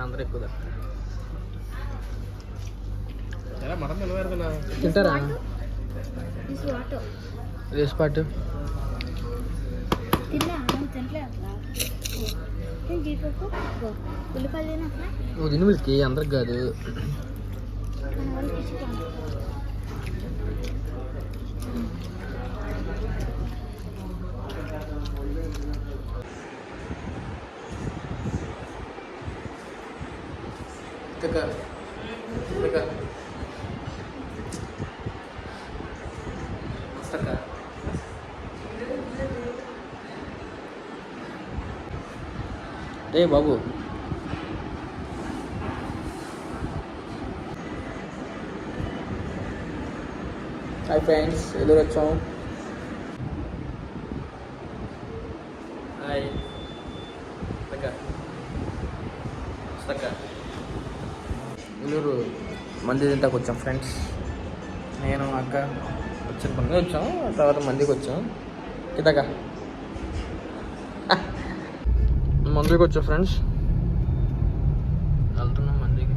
అందరూ ఎక్కువ తింటారా రేస్ పాటు నువ్వు తిని వీళ్ళకి అందరికి కాదు రే బాబు హాయ్ ఫ్రెండ్స్ ఎదురు వచ్చాము హాయ్ ఎల్లూరు మంది తింటాకు వచ్చాం ఫ్రెండ్స్ నేను అక్క వచ్చిన పని వచ్చాము తర్వాత మందికి వచ్చాం కిందక మందికి వచ్చాం ఫ్రెండ్స్ వెళ్తున్నాం మందికి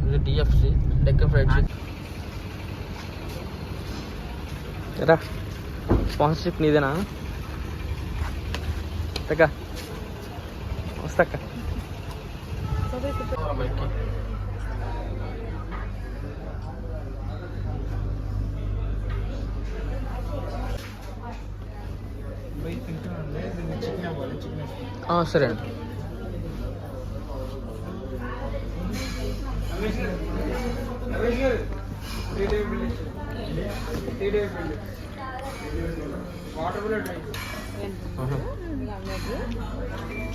ఇది డిఎఫ్సి డెక్కన్ ఫ్రైడ్ చికెన్ రా స్పాన్సర్షిప్ నీదేనా అక్క వస్తాక్క సరే అండి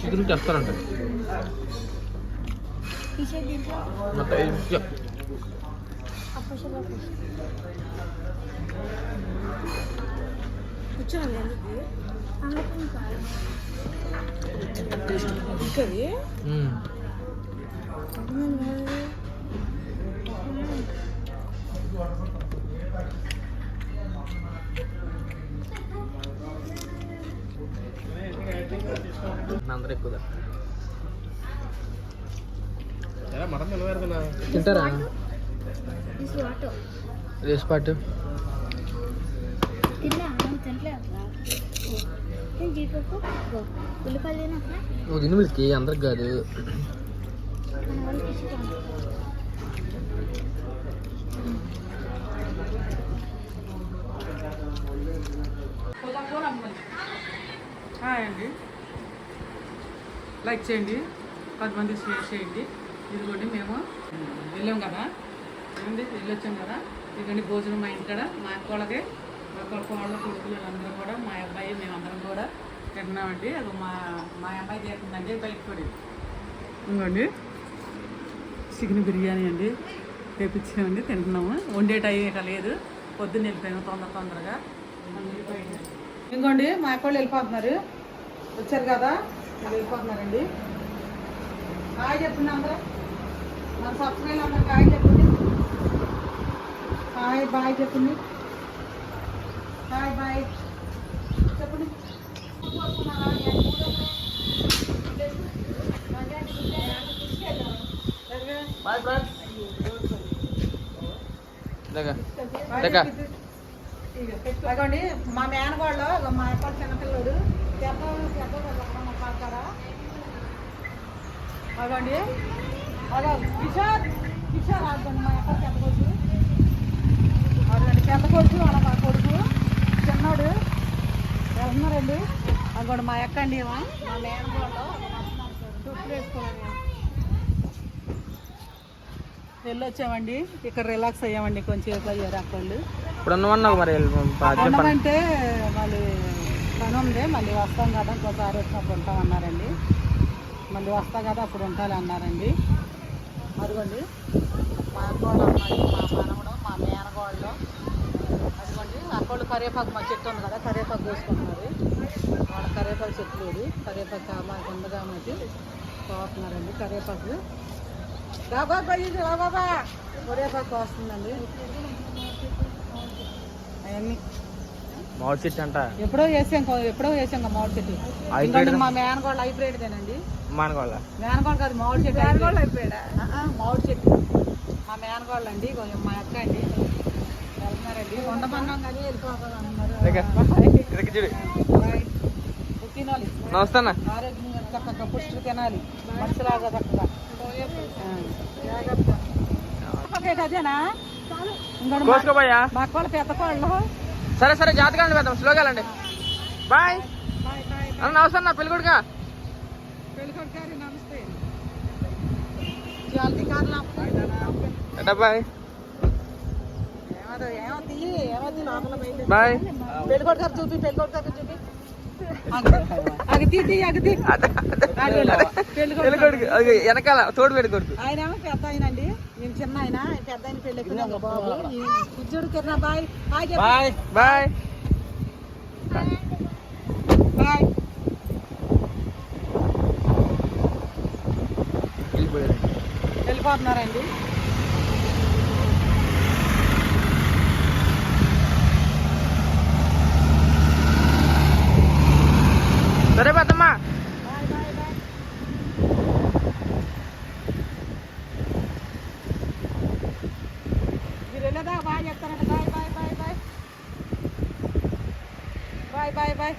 చికెన్ తెస్తారంట అందరూ ఎక్కువ తింటారా రేస్ పాటు నువ్వు తిని వీళ్ళకి అందరికి కాదు హాయ్ అండి, లైక్ చేయండి, 10 మంది షేర్ చేయండి. ఇదిగోండి మేము వెళ్ళాం కదా, వెళ్ళొచ్చాం కదా. ఇదిగోండి భోజనం మా ఇంటికాడ మా అక్కలకి మా కోళ్ళ కొడుకులు అందరూ కూడా మా అబ్బాయి మేమందరం కూడా తింటున్నామండి. అది మా అమ్మాయి చేస్తుందండి బయటకు కూడా. ఇంకోండి చికెన్ బిర్యానీ అండి తెప్పించామండి, తింటున్నాము. వండే టైం ఇక లేదు, పొద్దున్న వెళ్ళిపోయాము తొందరగా. ఇంకోండి మా అక్కళ్ళు వెళ్ళిపోతున్నారు, వచ్చారు కదా వెళ్ళిపోతున్నారండి. హాయ్ చెప్పండి అందరూ, మన సబ్స్క్రైబ్ అందరికి హాయ్ చెప్పండి. హాయ్ బాయ్ చెప్పండి, హాయ్ బాయ్ చెప్పండి. అదిగోండి మా మేనగోళ్ళు, మా అక్క చిన్నపిల్లడు పాకారా. అదిగోండి అదో కిషోర్ అదిగోండి మా అక్క పెద్ద కొడుకు, అదిగోండి పెద్ద కొడుకు అలా మా కొడుకు చిన్నోడు వెళ్తున్నారండి. అదిగోండి మా అక్క అండి, మా మేనగోళ్ళు చుట్టూ వేసుకోవాలి. వెళ్ళొచ్చామండి, ఇక్కడ రిలాక్స్ అయ్యామండి, కొంచెం అయ్యారు అక్కళ్ళు. ఇప్పుడు అన్నమన్నావు మరి ఉండమంటే మళ్ళీ పని ఉంది, మళ్ళీ వస్తాం కదా ఇంకోసారి వచ్చినప్పుడు ఉంటామన్నారండి. మళ్ళీ వస్తా కదా అప్పుడు ఉంటాలి అన్నారండి. అదిగోండి మా అక్కవాళ్ళు అమ్మాయి, మా మనవడు, మా మేనగోళ్ళు. అదిగోండి అక్కళ్ళు కరివేపాకు మా చెట్టు ఉంది కదా, కరివేపాకు కోసుకుంటున్నారు. వాళ్ళ కరివేపాకు చెట్టు లేదు, కరివేపాకు మాకు ఉండగా మాకు కోస్తున్నారండి. కరివేపాకు బాబా కరివేపాకు వస్తుందండి అవన్నీ. మామిడి చెట్టు అంట ఎప్పుడో వేసాం మామిడి చెట్టు. హైబ్రిడ్ ఇంకా మా మేనగోళ్ళ హైబ్రిడ్దేనండి. మానుకోవాలా మేనగోళ్ళ కాదు, మామిడి చెట్టు మామిడి చెట్టు. మా మేనగోళ్ళు అండి, కొంచెం మా అక్క అండి వెళ్తున్నారండి. ఉండమన్నాం కానీ వెళ్ళిపోతున్నారు. తినాలి, నమస్తే అన్న. ఆరోగ్యంగా చక్కగా పుష్టి తినాలి, మనుషులాగా చక్కగా అదేనా. ఇంకోటి కోసుకోబోయా. మా కోళ్ళ పెద్ద కోళ్ళు. సరే సరే, జాతకండి పెద్దాం, స్లోగా వెళ్ళండి. బాయ్ అన్న. నమస్తే అన్న, పెళ్ళికొడుగా. పెళ్ళికొడుకారు నమస్తే. జాలీ కార్లు బాయ్ బాయ్. పెళ్ళికొడుకారు చూపి, పెళ్ళికొడుకారు చూపి. వెనకాల తోడు పెళ్ళికొడుకు. ఆయన పెద్ద ఆయన అండి, నేను చిన్న ఆయన. పెద్ద ఆయన పెళ్ళి బాబు ఉజ్జుడు కిరణా. Bye bye bye bye. వెళ్ళిపోతున్నారండి. సరే పెద్దమ్మా. మీరు వెళ్ళేదా బాయ్ చెప్తారంట. Bye bye bye bye bye bye bye.